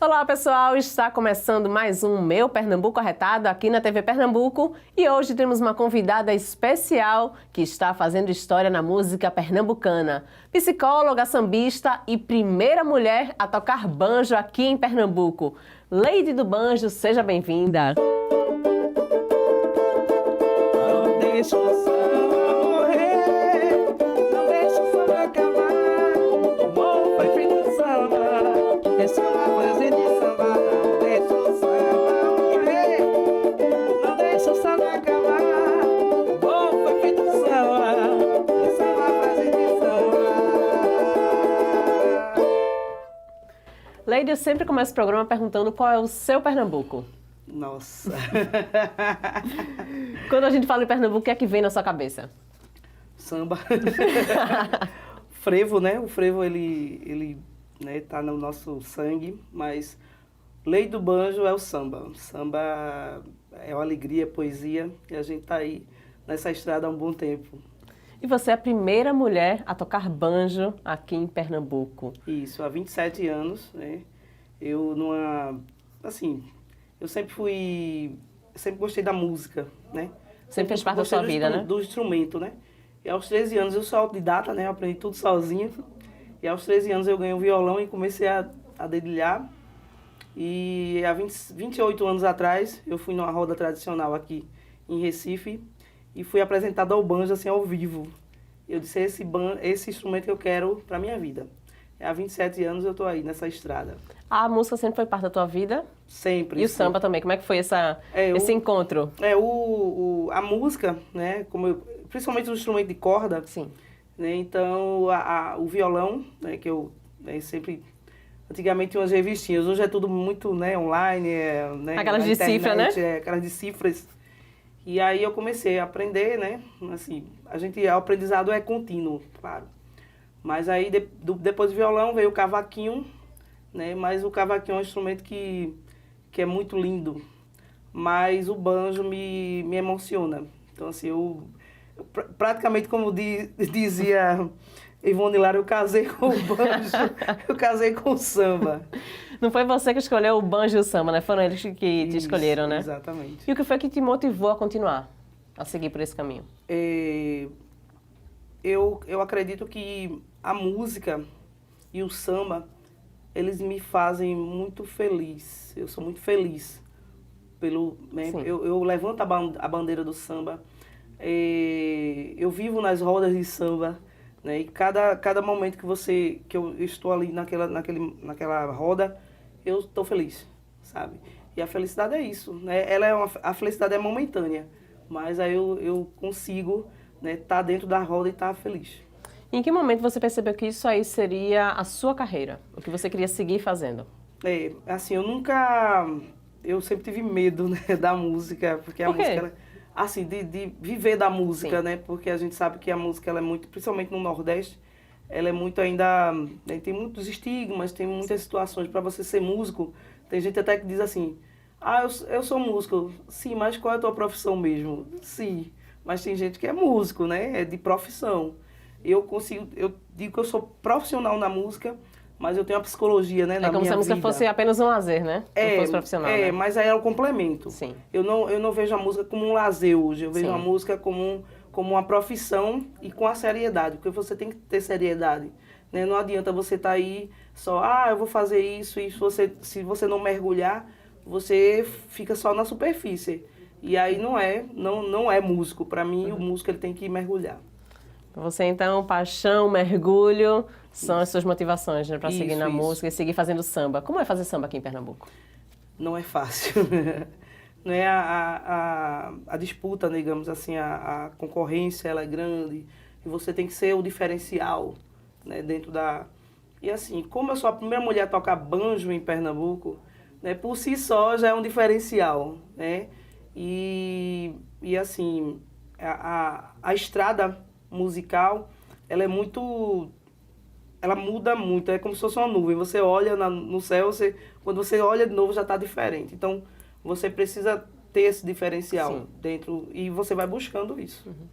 Olá pessoal, está começando mais um Meu Pernambuco Arretado aqui na TV Pernambuco e hoje temos uma convidada especial que está fazendo história na música pernambucana. Psicóloga, sambista e primeira mulher a tocar banjo aqui em Pernambuco. Lady do Banjo, seja bem-vinda. Não deixa o samba morrer, não deixa o samba acabar. O bom foi feito de samba, é só uma fase de samba. Não deixa o samba morrer, não deixa o samba acabar. O bom foi feito de samba, é só uma fase de samba. Lady, eu sempre começo o programa perguntando qual é o seu Pernambuco. Nossa. Quando a gente fala em Pernambuco, o que é que vem na sua cabeça? Samba. Frevo, né? O frevo, ele né, tá no nosso sangue, mas lei do banjo é o samba. Samba é uma alegria, poesia, e a gente tá aí nessa estrada há um bom tempo. E você é a primeira mulher a tocar banjo aqui em Pernambuco. Isso, há 27 anos, né? Eu sempre gostei da música, né? Sempre fez parte da Gostei sua vida, né? do instrumento, né? E aos 13 anos eu sou autodidata, né? Eu aprendi tudo sozinho. E aos 13 anos eu ganhei um violão e comecei a dedilhar. E há 28 anos atrás eu fui numa roda tradicional aqui em Recife e fui apresentado ao banjo assim ao vivo. Eu disse, esse instrumento que eu quero para minha vida. Há 27 anos eu estou aí nessa estrada. A música sempre foi parte da tua vida? Sempre. E o samba também, como é que foi esse encontro? A música, né, principalmente o instrumento de corda, Sim. né, então o violão, né, que eu sempre, antigamente tinha umas revistinhas, hoje é tudo muito, né, online, né, Aquelas de cifra, né? Aquelas de cifras. E aí eu comecei a aprender, né, assim, o aprendizado é contínuo, claro. Mas aí depois do violão veio o cavaquinho, né, mas o cavaquinho é um instrumento que é muito lindo, mas o banjo me emociona. Então, assim, praticamente como dizia Ivone Lara, eu casei com o banjo, eu casei com o samba. Não foi você que escolheu o banjo e o samba, né? Foram eles que te escolheram, né? Exatamente. E o que foi que te motivou a continuar, a seguir por esse caminho? Eu acredito que a música e o samba, eles me fazem muito feliz. Eu sou muito feliz. Né, eu levanto a bandeira do samba. Eu vivo nas rodas de samba. Né, e cada momento que eu estou ali naquela roda, eu estou feliz, sabe? E a felicidade é isso. Né? A felicidade é momentânea. Mas aí eu consigo, né, tá dentro da roda e estar feliz. Em que momento você percebeu que isso aí seria a sua carreira? O que você queria seguir fazendo? Assim, eu sempre tive medo, né, da música, porque Por quê? música, assim, de viver da música, Sim. né, porque a gente sabe que a música, ela é muito, principalmente no Nordeste, ela é muito ainda, né, tem muitos estigmas, tem muitas situações para você ser músico. Tem gente até que diz assim, eu sou músico. Sim, mas qual é a tua profissão mesmo? Sim, mas tem gente que é músico, né, é de profissão. Eu digo que eu sou profissional na música, mas eu tenho a psicologia, né, na minha vida. É como se a música fosse apenas um lazer, né? Não fosse profissional, né? Mas aí é o complemento. Sim. Eu não vejo a música como um lazer hoje, eu vejo Sim. a música como uma profissão e com a seriedade, porque você tem que ter seriedade. Né? Não adianta você estar aí só, eu vou fazer isso, e se você não mergulhar, você fica só na superfície. E aí não é músico. Para mim, o músico ele tem que mergulhar. Você, então, paixão, mergulho, são as suas motivações, né, para seguir na música e seguir fazendo samba. Como é fazer samba aqui em Pernambuco? Não é fácil. Não é a disputa, digamos assim, a concorrência, ela é grande. E você tem que ser o diferencial, né, dentro da... E assim, como eu sou a primeira mulher a tocar banjo em Pernambuco, né, por si só já é um diferencial, né? E assim, a estrada musical, ela muda muito, é como se fosse uma nuvem. Você olha no céu, quando você olha de novo já está diferente. Então, você precisa ter esse diferencial. Sim. Dentro, e você vai buscando isso. Uhum.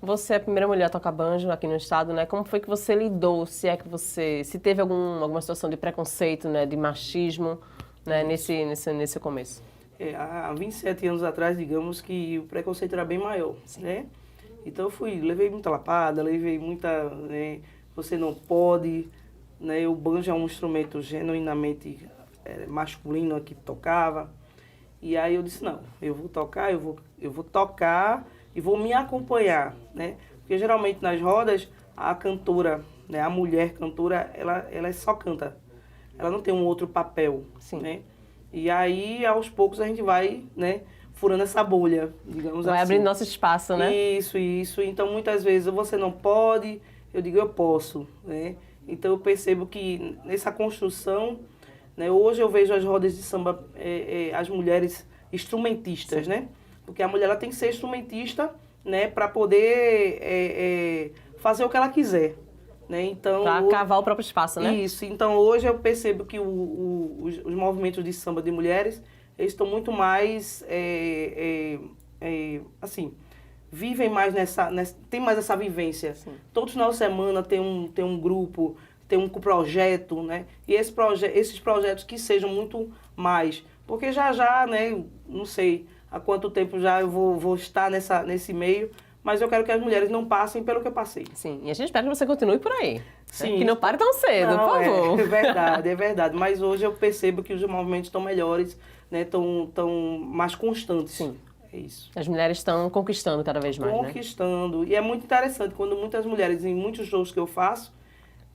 Você é a primeira mulher a tocar banjo aqui no estado, né? Como foi que você lidou, se teve alguma situação de preconceito, né, de machismo, né, nesse começo? Há 27 anos atrás, digamos que o preconceito era bem maior, né? Então levei muita lapada, levei muita, né, você não pode, né? O banjo é um instrumento genuinamente masculino que tocava. E aí eu disse, não, eu vou tocar e vou me acompanhar, né? Porque geralmente nas rodas, a cantora, né, a mulher cantora, ela só canta. Ela não tem um outro papel, né? E aí, aos poucos, a gente vai, né, furando essa bolha, digamos assim. Vai abrindo nosso espaço, né? Isso. Então, muitas vezes, você não pode, eu digo, eu posso, né? Então, eu percebo que nessa construção, né, hoje eu vejo as rodas de samba, as mulheres instrumentistas, né? Porque a mulher ela tem que ser instrumentista, né, para poder fazer o que ela quiser. Né? Então, para cavar o próprio espaço, né? Isso. Então, hoje eu percebo que os movimentos de samba de mulheres, eles estão muito mais, assim, vivem mais tem mais essa vivência. Sim. Todo final de semana tem um grupo, tem um projeto, né? E esses projetos que sejam muito mais. Porque já, né, não sei há quanto tempo já eu vou estar nesse meio, mas eu quero que as mulheres não passem pelo que eu passei. Sim, e a gente espera que você continue por aí. Sim. Né? Que não pare tão cedo, não, por favor. É verdade. Mas hoje eu percebo que os movimentos estão melhores, né? Estão mais constantes. Sim. É isso. As mulheres estão conquistando cada vez mais, Conquistando. Né? E é muito interessante quando muitas mulheres, em muitos shows que eu faço,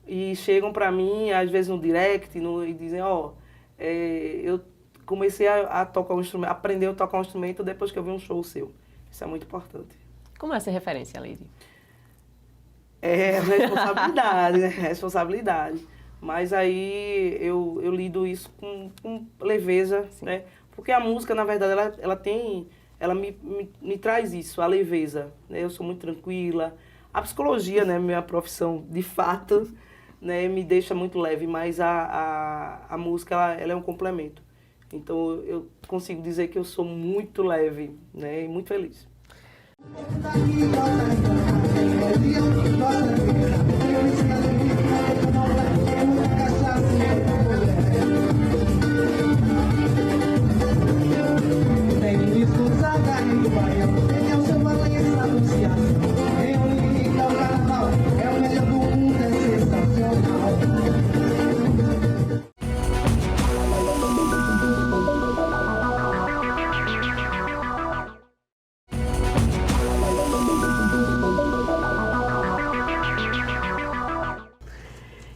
e chegam para mim, às vezes no direct, e dizem, eu comecei a tocar um instrumento, aprender a tocar um instrumento depois que eu vi um show seu. Isso é muito importante. Como é essa referência, Lady? É responsabilidade, né? Responsabilidade. Mas aí eu lido isso com leveza, sim, né? Porque a música, na verdade, ela me traz isso, a leveza, né? Eu sou muito tranquila. A psicologia, né, minha profissão, de fato, né, me deixa muito leve, mas a música, ela é um complemento. Então, eu consigo dizer que eu sou muito leve, né, e muito feliz.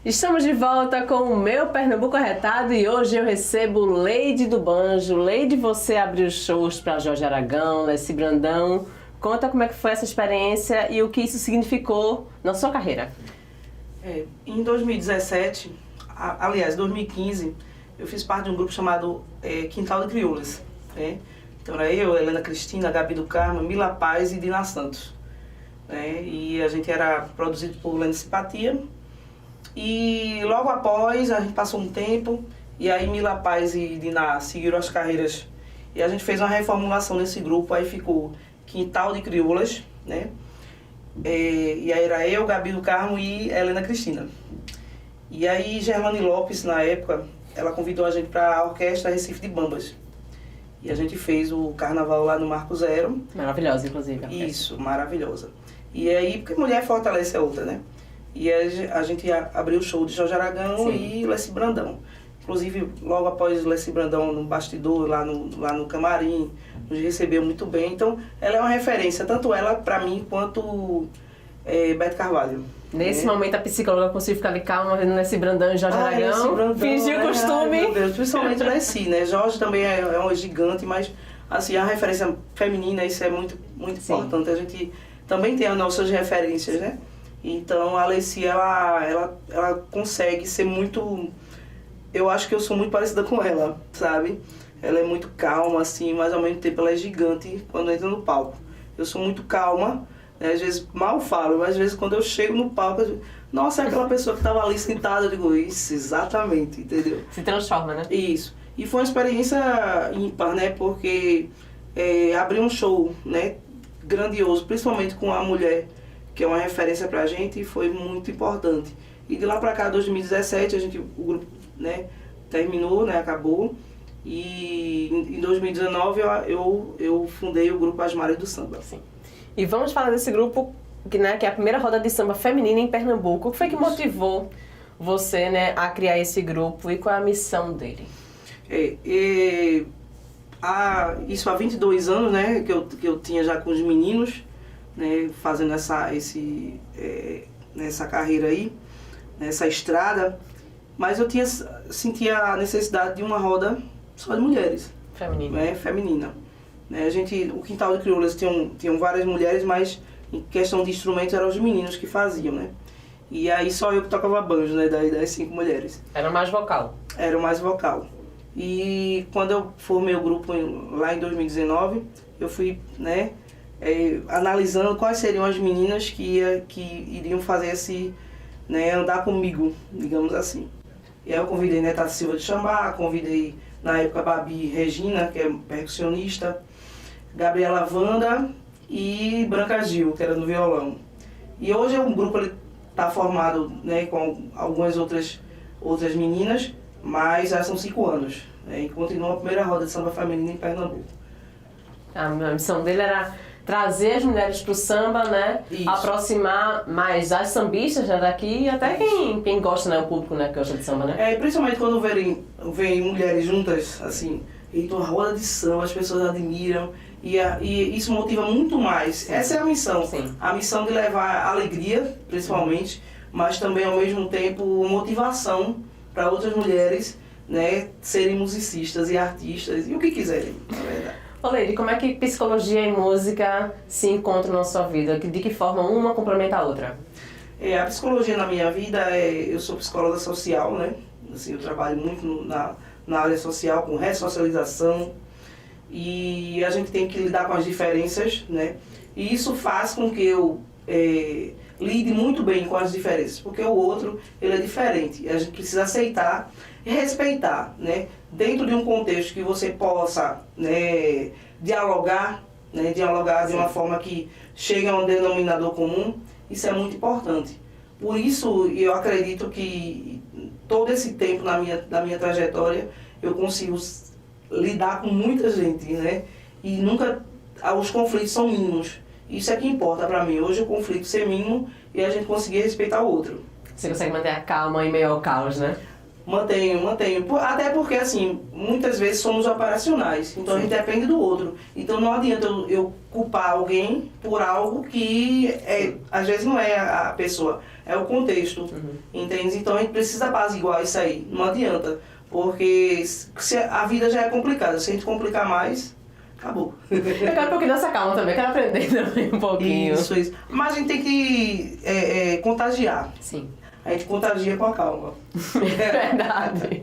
Estamos de volta com o Meu Pernambuco Arretado e hoje eu recebo Lady do Banjo. Lady, você abriu shows para Jorge Aragão, Leci Brandão. Conta como é que foi essa experiência e o que isso significou na sua carreira. Em 2017, aliás, 2015, eu fiz parte de um grupo chamado Quintal de Crioulas. Né? Então era eu, Helena Cristina, Gabi do Carmo, Mila Paz e Dina Santos. Né? E a gente era produzido por Lene Simpatia. E logo após, a gente passou um tempo, e aí Mila Paz e Dina seguiram as carreiras. E a gente fez uma reformulação nesse grupo, aí ficou Quintal de Crioulas, né? E aí era eu, Gabi do Carmo e Helena Cristina. E aí Gerlane Lopes, na época, ela convidou a gente para a Orquestra Recife de Bambas. E a gente fez o carnaval lá no Marco Zero. Maravilhosa, inclusive. Isso, maravilhosa. E aí, porque mulher fortalece a outra, né? E a gente abriu o show de Jorge Aragão, sim, e Leci Brandão. Inclusive, logo após Leci Brandão no bastidor, lá no camarim, nos recebeu muito bem. Então, ela é uma referência, tanto ela para mim, quanto Beto Carvalho. Nesse momento, a psicóloga conseguiu ficar ali calma, vendo Leci Brandão e Jorge Aragão. Fingiu o costume. Ai, meu Deus, principalmente Leci, né? Jorge também é um gigante, mas assim, a referência feminina, isso é muito, muito importante. A gente também tem as nossas referências, né? Então, a Leci, ela consegue ser muito... Eu acho que eu sou muito parecida com ela, sabe? Ela é muito calma, assim, mas ao mesmo tempo ela é gigante quando entra no palco. Eu sou muito calma, né? Às vezes mal falo, mas às vezes quando eu chego no palco, eu digo, nossa, é aquela pessoa que estava ali sentada, eu digo, isso, exatamente, entendeu? Se transforma, né? Isso. E foi uma experiência ímpar, né? Porque abrir um show, né, grandioso, principalmente com a mulher, que é uma referência pra gente e foi muito importante. E de lá pra cá, 2017, o grupo, né, terminou, né, acabou. E em 2019 eu fundei o grupo As Mares do Samba. Sim. E vamos falar desse grupo, que é a primeira roda de samba feminina em Pernambuco. O que foi que motivou você, né, a criar esse grupo e qual é a missão dele? Isso há 22 anos, né, que eu tinha já com os meninos, né, fazendo nessa carreira aí, nessa estrada, mas eu sentia a necessidade de uma roda só de mulheres. Feminina. Né, feminina. Né, o Quintal de Crioulas tinham várias mulheres, mas em questão de instrumentos eram os meninos que faziam, né. E aí só eu que tocava banjo, né, das 5 mulheres. Era mais vocal? Era mais vocal. E quando eu formei o grupo lá em 2019, eu fui, né, analisando quais seriam as meninas que iriam fazer né, andar comigo, digamos assim. E aí eu convidei Neta Silva de Xambá, convidei na época Babi Regina, que é percussionista, Gabriela Wanda e Branca Gil, que era no violão. E hoje o grupo está formado, né, com algumas outras meninas, mas já são 5 anos, né, e continua a primeira roda de samba feminina em Pernambuco. A missão dele era trazer as mulheres para o samba, né? Isso. Aproximar mais as sambistas, né, daqui e até quem gosta, né? O público, né, que gosta de samba, né? Principalmente quando vem mulheres juntas, assim, em uma roda de samba, as pessoas admiram e isso motiva muito mais. Sim. Essa é a missão. Sim. A missão de levar alegria, principalmente, mas também ao mesmo tempo motivação para outras mulheres, né, serem musicistas e artistas e o que quiserem, na verdade. Ô Leide, como é que psicologia e música se encontram na sua vida? De que forma uma complementa a outra? A psicologia na minha vida, eu sou psicóloga social, né? Assim, eu trabalho muito na área social, com ressocialização, e a gente tem que lidar com as diferenças, né? E isso faz com que eu lide muito bem com as diferenças, porque o outro, ele é diferente, e a gente precisa aceitar e respeitar, né? Dentro de um contexto que você possa, né, dialogar de uma forma que chegue a um denominador comum, isso é muito importante. Por isso, eu acredito que todo esse tempo na minha trajetória, eu consigo lidar com muita gente, né? E nunca, os conflitos são mínimos. Isso é que importa para mim. Hoje o conflito ser mínimo e a gente conseguir respeitar o outro. Você consegue manter a calma em meio ao caos, né? Mantenho. Até porque, assim, muitas vezes somos operacionais. Então, sim, a gente depende do outro. Então, não adianta eu culpar alguém por algo que, às vezes, não é a pessoa. É o contexto. Uhum. Entende? Então, a gente precisa apaziguar isso aí. Não adianta. Porque a vida já é complicada. Se a gente complicar mais, acabou. Eu quero um pouquinho dessa calma também. Quero aprender também um pouquinho. Isso. Mas a gente tem que contagiar. Sim. A gente contagia com a calma. Verdade.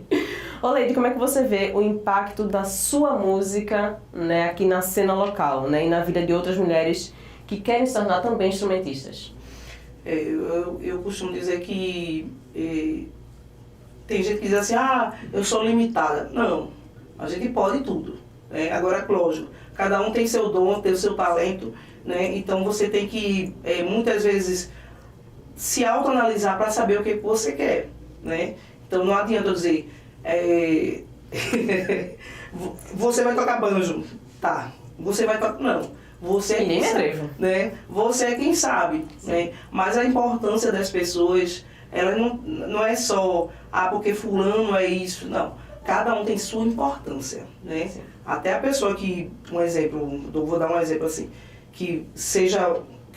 Ô Leide, como é que você vê o impacto da sua música, né, aqui na cena local, né, e na vida de outras mulheres que querem se tornar também instrumentistas? Eu costumo dizer que tem gente que diz assim, eu sou limitada. Não, a gente pode tudo. Né? Agora, lógico, cada um tem seu dom, tem o seu talento, né? Então você tem que, muitas vezes, se autoanalisar para saber o que você quer, né? Então não adianta eu dizer, você vai tocar banjo, tá? Você vai tocar, não. Você é quem sabe, né? Você é quem sabe, né? Mas a importância das pessoas, ela não é só, porque fulano é isso, não. Cada um tem sua importância, né? Sim. Até a pessoa que, vou dar um exemplo assim, que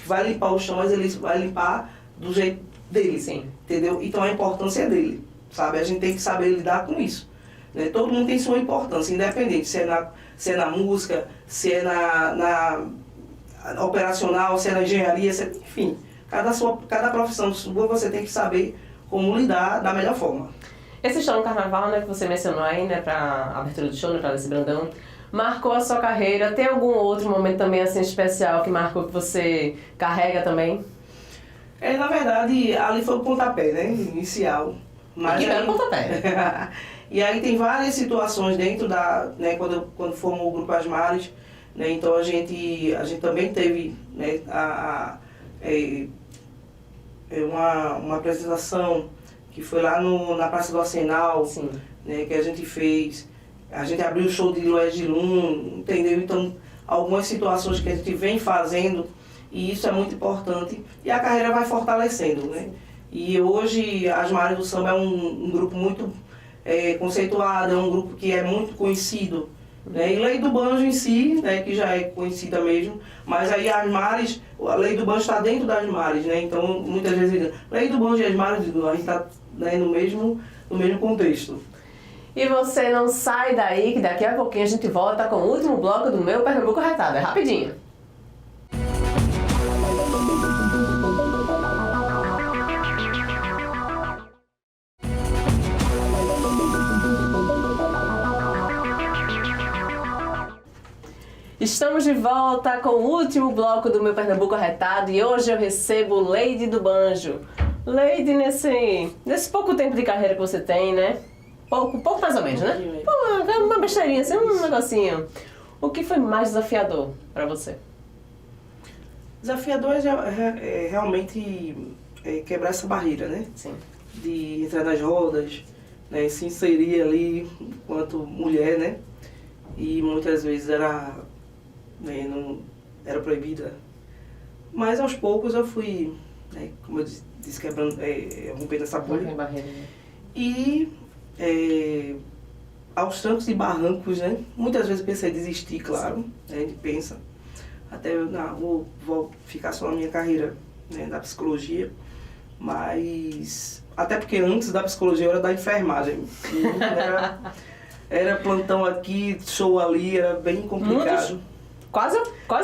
vai limpar o chão, mas ele vai limpar do jeito dele, sim, entendeu? Então a importância é dele, sabe? A gente tem que saber lidar com isso, né? Todo mundo tem sua importância, independente se é na música, se é na operacional, se é na engenharia, enfim, cada profissão sua você tem que saber como lidar da melhor forma. Esse show no carnaval, né, que você mencionou aí, né, para abertura do show, né, para Alice Brandão, marcou a sua carreira? Tem algum outro momento também assim especial que marcou, que você carrega também? Na verdade, ali foi o pontapé, né, inicial. Mas que belo pontapé. E aí tem várias situações dentro né, quando formou o Grupo As Mares, né, então a gente também teve, né, uma apresentação que foi lá na Praça do Arsenal, Sim. Né, que a gente fez. A gente abriu o show de Luiz de Lum, entendeu? Então, algumas situações que a gente vem fazendo, e isso é muito importante, e a carreira vai fortalecendo, né? E hoje, As Mares do Samba é um grupo muito conceituado, é um grupo que é muito conhecido, né? E Lei do Banjo em si, né, que já é conhecida mesmo, mas aí As Mares, a Lei do Banjo está dentro das Mares, né? Então, muitas vezes dizem, Lei do Banjo e As Mares, a gente está, né, no mesmo contexto. E você não sai daí, que daqui a pouquinho a gente volta com o último bloco do Meu Pernambuco Retado. É rapidinho. Estamos de volta com o último bloco do Meu Pernambuco Retado e hoje eu recebo Leide do Banjo. Leide, nesse pouco tempo de carreira que você tem, né? Pouco mais ou menos, né? Uma besteirinha, assim, um negocinho. O que foi mais desafiador para você? Desafiador é realmente quebrar essa barreira, né? Sim. De entrar nas rodas, né? Se inserir ali enquanto mulher, né? E muitas vezes não era proibida. Mas aos poucos eu fui, né, como eu disse, quebrando, rompendo essa bolha. Barreira, né? E aos trancos e barrancos, né? Muitas vezes pensei em desistir, claro, né? A gente pensa. Até vou ficar só na minha carreira, né, da psicologia. Mas até porque antes da psicologia eu era da enfermagem. Era plantão aqui, show ali, era bem complicado. Quase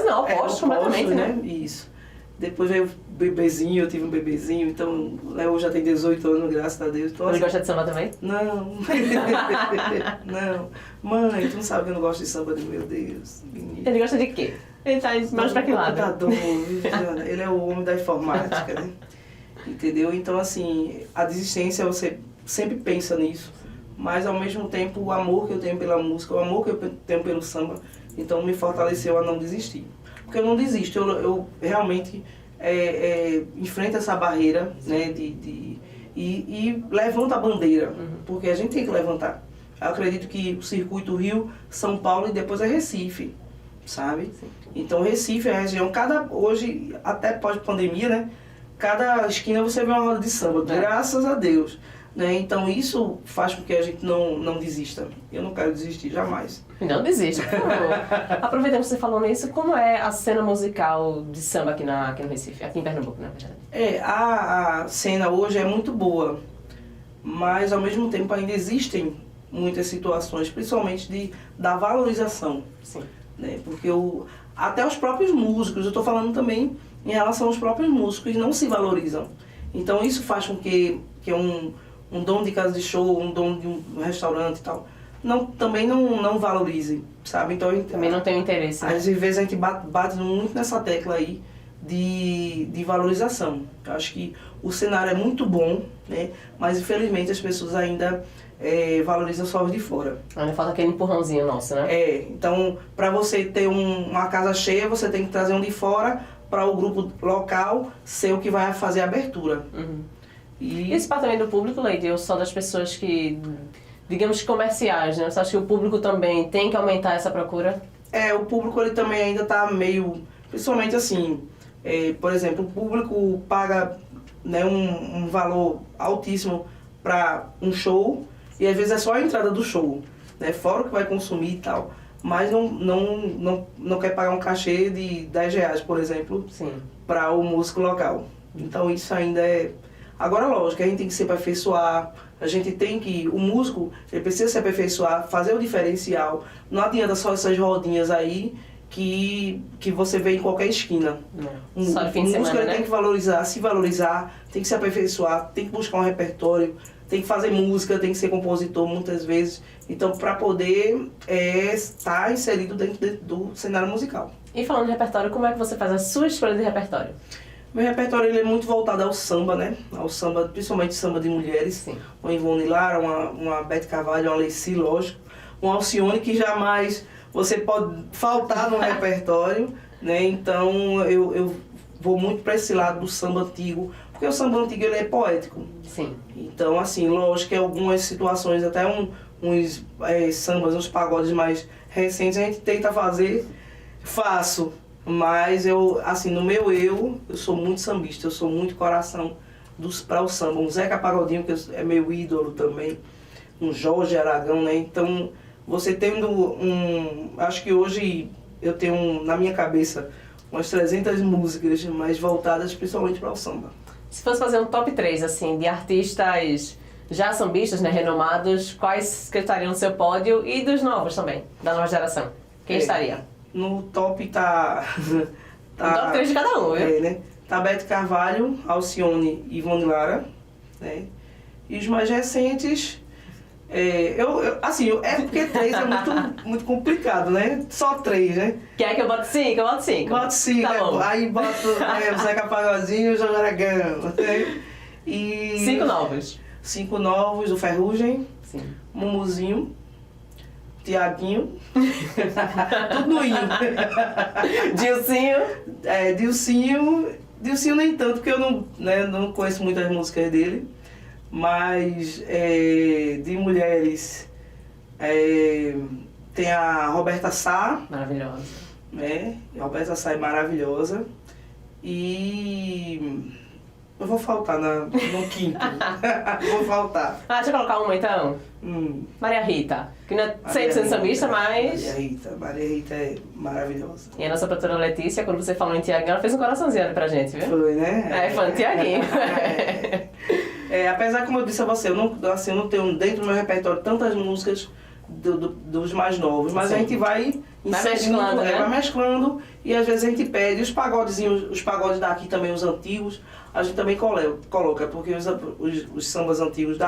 não, oposto completamente, né? Isso. Depois veio o bebezinho, eu tive um bebezinho, então Léo já tem 18 anos, graças a Deus. Então, Ele gosta de samba também? Não. Não. Mãe, tu não sabe que eu não gosto de samba, meu Deus. Menino. Ele gosta de quê? Ele tá mais pra que lado? Ele é o homem da informática, né? Entendeu? Então, assim, a desistência, você sempre pensa nisso. Mas, ao mesmo tempo, o amor que eu tenho pela música, o amor que eu tenho pelo samba, então me fortaleceu a não desistir. Porque eu não desisto, eu realmente enfrento essa barreira, né, e levanto a bandeira, porque a gente tem que levantar. Eu acredito que o circuito Rio, São Paulo e depois é Recife, sabe? Sim. Então Recife é a região, hoje, até pós-pandemia, né, cada esquina você vê uma roda de samba, graças a Deus. Né? Então isso faz com que a gente não desista. Eu não quero desistir, jamais. Não desista, por favor. Aproveitando que você falou nisso, como é a cena musical de samba aqui no Recife, aqui em Pernambuco, na verdade? A cena hoje é muito boa, mas ao mesmo tempo ainda existem muitas situações, principalmente da valorização. Sim. Né? Porque até os próprios músicos, eu estou falando também em relação aos próprios músicos, não se valorizam. Então isso faz com que um dono de casa de show, um dono de um restaurante e tal, também não valorize, sabe? Então, também não tem interesse. Né? Às vezes a gente bate muito nessa tecla aí de valorização. Eu acho que o cenário é muito bom, né? Mas infelizmente as pessoas ainda valorizam só os de fora. Ainda falta aquele empurrãozinho nosso, né? Então para você ter uma casa cheia, você tem que trazer um de fora para o grupo local ser o que vai fazer a abertura. E esse parte também do público, Leide, ou só das pessoas que, digamos, comerciais, né? Você acha que o público também tem que aumentar essa procura? O público ele também ainda está meio, principalmente assim, por exemplo, o público paga, né, um valor altíssimo para um show e às vezes é só a entrada do show, né, fora o que vai consumir e tal, mas não quer pagar um cachê de R$10, por exemplo, para o músico local. Então isso ainda é... Agora, lógico, a gente tem que se aperfeiçoar, o músico, ele precisa se aperfeiçoar, fazer o diferencial. Não adianta só essas rodinhas aí que você vê em qualquer esquina. O músico ele tem que se valorizar, tem que se aperfeiçoar, tem que buscar um repertório, tem que fazer música, tem que ser compositor muitas vezes. Então, para poder estar inserido dentro do cenário musical. E falando de repertório, como é que você faz a sua escolha de repertório? Meu repertório ele é muito voltado ao samba, né? Ao samba, principalmente samba de mulheres. Sim. Uma Ivone Lara, uma Beth Carvalho, uma Alessi, lógico. Uma Alcione que jamais você pode faltar no repertório, né? Então eu vou muito para esse lado do samba antigo, porque Porque o samba antigo ele é poético. Sim. Então, assim, lógico que algumas situações, até uns sambas, uns pagodes mais recentes, a gente tenta fazer, faço. Mas eu, assim, no meu eu sou muito sambista, eu sou muito coração para o samba. Um Zeca Pagodinho, que é meu ídolo também, um Jorge Aragão, né? Então, você tendo acho que hoje eu tenho na minha cabeça umas 300 músicas, mais voltadas principalmente para o samba. Se fosse fazer um top 3, assim, de artistas já sambistas, né, renomados, quais que estariam no seu pódio e dos novos também, da nova geração? Quem estaria? No top tá... No top 3 de cada um, viu? Né? Tá Beth Carvalho, Alcione e Ivone Lara, né? E os mais recentes... é porque 3 é muito complicado, né? Só 3, né? Quer que eu bote 5? Eu boto 5. Boto 5, tá né? bom. Aí boto o Zeca Pagodinho e o Jorge Aragão, né? E 5 novos. 5 novos, o Ferrugem, Sim. Mumuzinho, Tiaguinho, tudo no inho. Dilcinho. Dilcinho nem tanto, porque eu não conheço muitas músicas dele. Mas de mulheres tem a Roberta Sá. Maravilhosa. Né? A Roberta Sá é maravilhosa. E eu vou faltar no quinto. Vou faltar. Deixa eu colocar uma então. Maria Rita, que não é 100% sambista, mas... Maria Rita é maravilhosa. E a nossa produtora Letícia, quando você falou em Tiaguinho, ela fez um coraçãozinho ali pra gente, viu? Foi, né? É, fã de Tiaguinho. Apesar, como eu disse a você, eu não tenho dentro do meu repertório tantas músicas dos mais novos, mas sim, a gente vai mesclando, né? Vai mesclando, e às vezes a gente pede os pagodezinhos, os pagodes daqui também, os antigos, a gente também coloca, porque os sambas antigos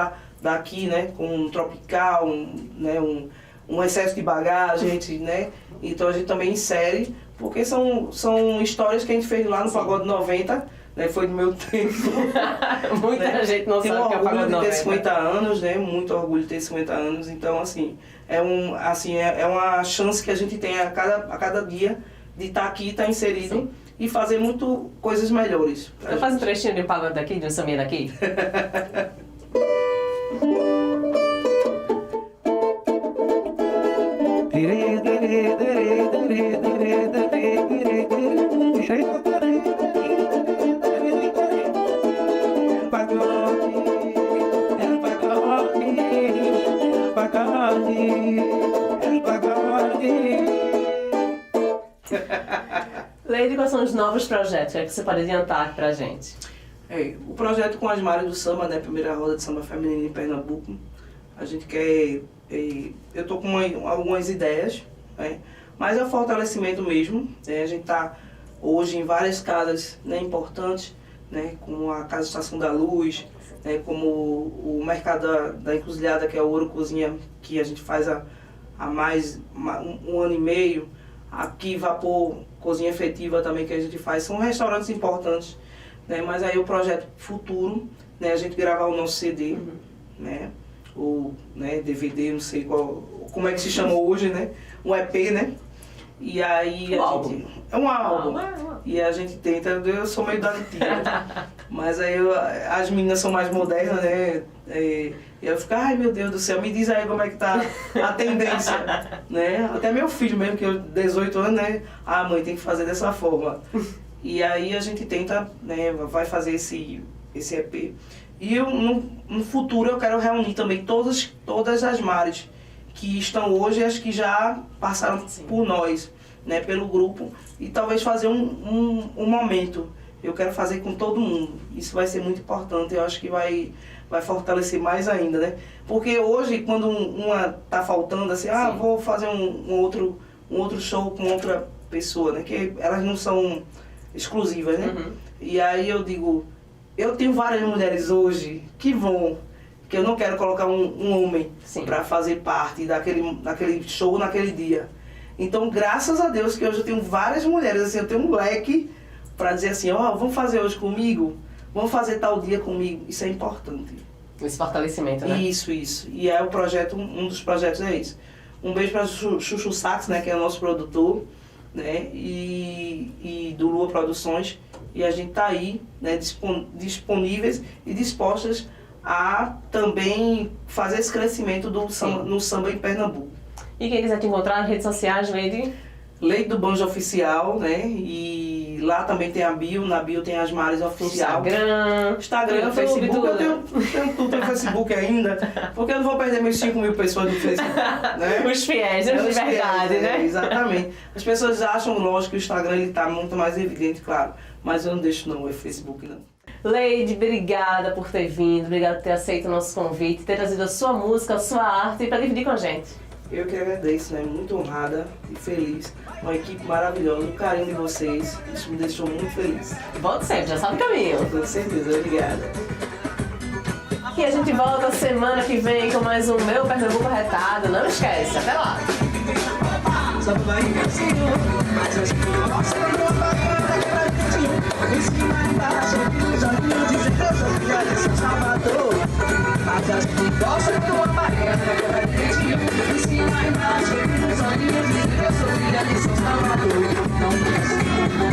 daqui, né, com um tropical, um excesso de bagagem, né, então a gente também insere, porque são histórias que a gente fez lá no sim, Pagode 90, né, foi no meu tempo. Muita né? gente não sabe o que é o Pagode 90. Tenho orgulho de ter 50 anos, né? Muito orgulho de ter 50 anos. Então, assim, é uma chance que a gente tem a cada dia de estar aqui, estar inserido sim, e fazer coisas melhores. Então faz um trechinho de um pagode daqui, de um sambinha daqui. Leide, quais são os novos projetos que você pode adiantar pra gente? O projeto com as Mares do Samba, né, primeira roda de samba feminino em Pernambuco, a gente quer... eu tô com algumas ideias, né, mas é o fortalecimento mesmo, né, a gente está hoje em várias casas, né, importantes, né, como a Casa Estação da Luz, né, como o mercado da Encruzilhada, que é o Ouro Cozinha, que a gente faz há mais um ano e meio, aqui Vapor Cozinha Efetiva também, que a gente faz, são restaurantes importantes, né, mas aí o projeto futuro, né, a gente gravar o nosso CD, né, ou né, DVD, não sei como é que se chama hoje, né, um EP, né, e aí álbum. É um álbum. E a gente tenta, eu sou meio da antiga, mas aí as meninas são mais modernas, né? E eu fico, ai meu Deus do céu, me diz aí como é que tá a tendência, né? Até meu filho mesmo, que eu 18 anos, né? Ah, mãe, tem que fazer dessa forma. E aí a gente tenta, né? Vai fazer esse EP. E no futuro eu quero reunir também todas as mares que estão hoje e as que já passaram sim, por nós, né, pelo grupo, e talvez fazer um momento. Eu quero fazer com todo mundo. Isso vai ser muito importante, eu acho que vai fortalecer mais ainda, né? Porque hoje, quando uma tá faltando, assim, sim, vou fazer um outro show com outra pessoa, né? Que elas não são exclusivas, né? E aí eu digo, eu tenho várias mulheres hoje que eu não quero colocar um homem para fazer parte daquele show naquele dia. Então, graças a Deus que hoje eu tenho várias mulheres, assim, eu tenho um leque para dizer assim, vamos fazer hoje comigo, vamos fazer tal dia comigo. Isso é importante. Esse fortalecimento, né? Isso. E é o projeto, um dos projetos é esse. Um beijo para Chuchu Sax, né, que é o nosso produtor, né, e do Lua Produções, e a gente está aí, né, disponíveis e dispostas a também fazer esse crescimento do samba, no samba em Pernambuco. E quem quiser te encontrar nas redes sociais, Leide? Leide do Banjo Oficial, né? E lá também tem a bio, na bio tem as Mares Oficial. Instagram, Facebook, tudo. Eu tenho tudo no Facebook ainda, porque eu não vou perder meus 5 mil pessoas no Facebook, né? Os fiéis, os de verdade, né? Exatamente. As pessoas acham, lógico, que o Instagram ele tá muito mais evidente, claro, mas eu não deixo não o Facebook, não. Leide, obrigada por ter vindo, obrigada por ter aceito o nosso convite, ter trazido a sua música, a sua arte para dividir com a gente. Eu que agradeço, né? Muito honrada e feliz. Uma equipe maravilhosa, o carinho de vocês, isso me deixou muito feliz. Volte sempre, já sabe o caminho. Com certeza, obrigada. E a gente volta semana que vem com mais um Meu Pernambuco Arretado. Não esquece, até lá! Mas as que gostam que eu apareça naquela direitinho. Em cima e embaixo, nos olhinhos dizem que eu sou filha de São Salvador.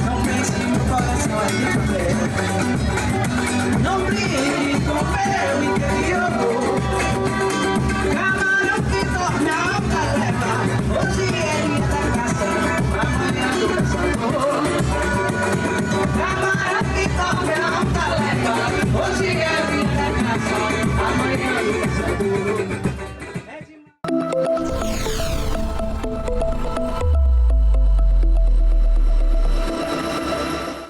Não pense que meu coração é de ferro. Não brinque com